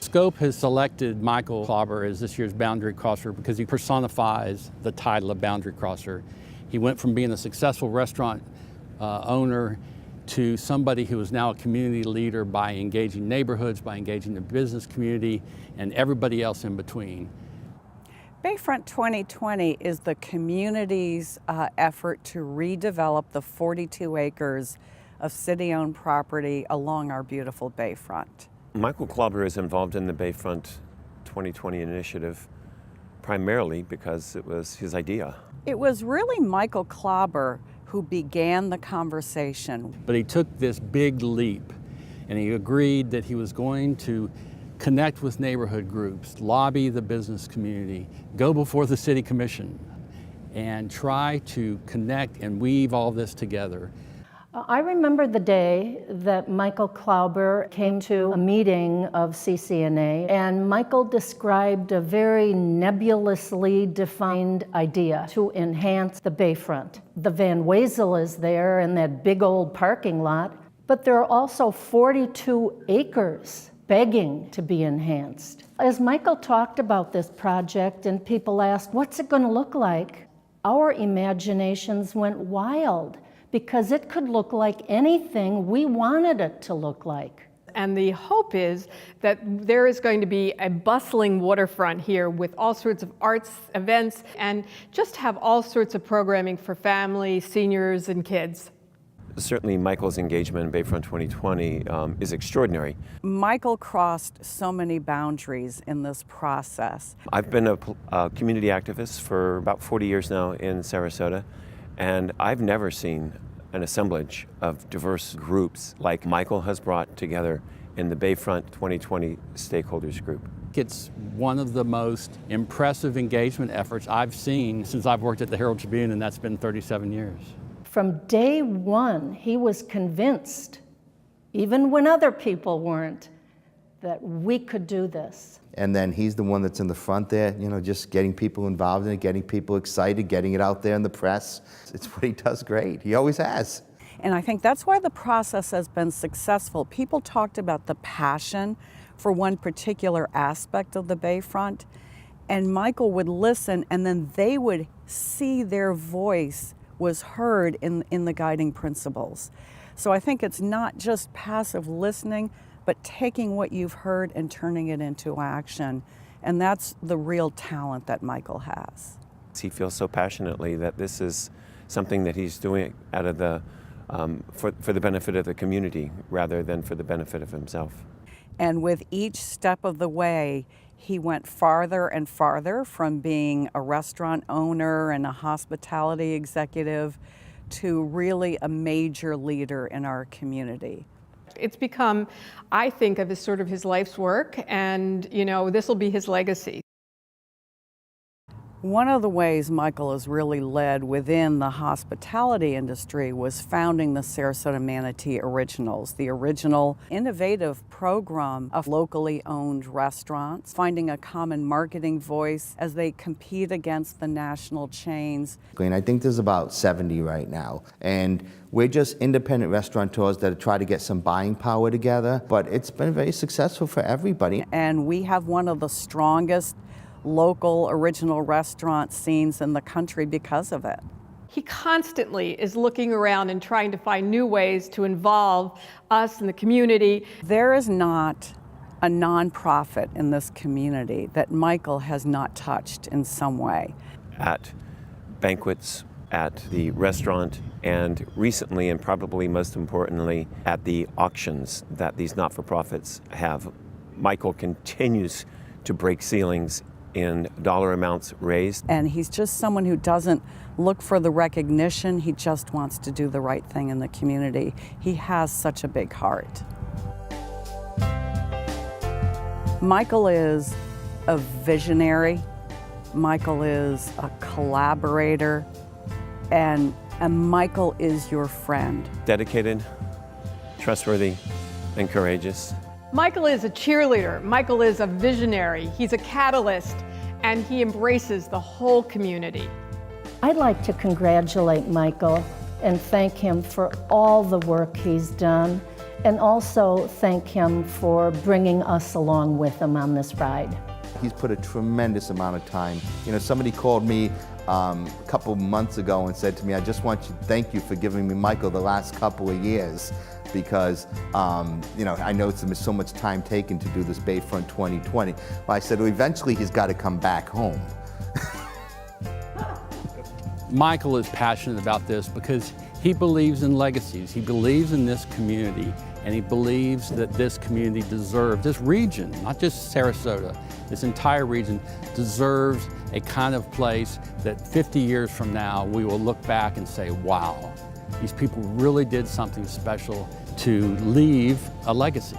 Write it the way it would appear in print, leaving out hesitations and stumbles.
Scope has selected Michael Klauber as this year's boundary crosser because he personifies the title of boundary crosser. He went from being a successful restaurant owner to somebody who is now a community leader by engaging neighborhoods, by engaging the business community, and everybody else in between. Bayfront 2020 is the community's effort to redevelop the 42 acres of city-owned property along our beautiful Bayfront. Michael Klauber is involved in the Bayfront 2020 initiative primarily because it was his idea. It was really Michael Klauber who began the conversation. But he took this big leap and he agreed that he was going to connect with neighborhood groups, lobby the business community, go before the city commission, and try to connect and weave all this together. I remember the day that Michael Klauber came to a meeting of CCNA, and Michael described a very nebulously defined idea to enhance the Bayfront. The Van Wezel is there in that big old parking lot, but there are also 42 acres begging to be enhanced. As Michael talked about this project and people asked, what's it going to look like? Our imaginations went wild, because it could look like anything we wanted it to look like. And the hope is that there is going to be a bustling waterfront here with all sorts of arts events and just have all sorts of programming for families, seniors, and kids. Certainly Michael's engagement in Bayfront 2020 is extraordinary. Michael crossed so many boundaries in this process. I've been a community activist for about 40 years now in Sarasota, and I've never seen an assemblage of diverse groups like Michael has brought together in the Bayfront 2020 stakeholders group. It's one of the most impressive engagement efforts I've seen since I've worked at the Herald Tribune, and that's been 37 years. From day one, he was convinced, even when other people weren't, that we could do this. And then he's the one that's in the front there, you know, just getting people involved in it, getting people excited, getting it out there in the press. It's what he does great. He always has. And I think that's why the process has been successful. People talked about the passion for one particular aspect of the Bayfront, and Michael would listen, and then they would see their voice was heard in the guiding principles. So I think it's not just passive listening, but taking what you've heard and turning it into action. And that's the real talent that Michael has. He feels so passionately that this is something that he's doing out of the, for the benefit of the community rather than for the benefit of himself. And with each step of the way, he went farther and farther from being a restaurant owner and a hospitality executive to really a major leader in our community. It's become, I think, of sort of his life's work, and this will be his legacy. One of the ways Michael has really led within the hospitality industry was founding the Sarasota Manatee Originals, the original innovative program of locally owned restaurants, finding a common marketing voice as they compete against the national chains. And I think there's about 70 right now. And we're just independent restaurateurs that try to get some buying power together, but it's been very successful for everybody. And we have one of the strongest local original restaurant scenes in the country because of it. He constantly is looking around and trying to find new ways to involve us in the community. There is not a nonprofit in this community that Michael has not touched in some way. At banquets, at the restaurant, and recently, and probably most importantly, at the auctions that these not-for-profits have, Michael continues to break ceilings in dollar amounts raised. And he's just someone who doesn't look for the recognition, he just wants to do the right thing in the community. He has such a big heart. Michael is a visionary, Michael is a collaborator, and Michael is your friend. Dedicated, trustworthy, and courageous. Michael is a cheerleader. Michael is a visionary. He's a catalyst, and he embraces the whole community. I'd like to congratulate Michael and thank him for all the work he's done and also thank him for bringing us along with him on this ride. He's put a tremendous amount of time. You know, somebody called me a couple months ago and said to me, I just want to thank you for giving me Michael the last couple of years, because you know, I know it's so much time taken to do this Bayfront 2020. Well, I said, well, eventually he's got to come back home. Michael is passionate about this because he believes in legacies. He believes in this community, and he believes that this community deserves, this region, not just Sarasota, this entire region deserves a kind of place that 50 years from now we will look back and say, wow, these people really did something special to leave a legacy.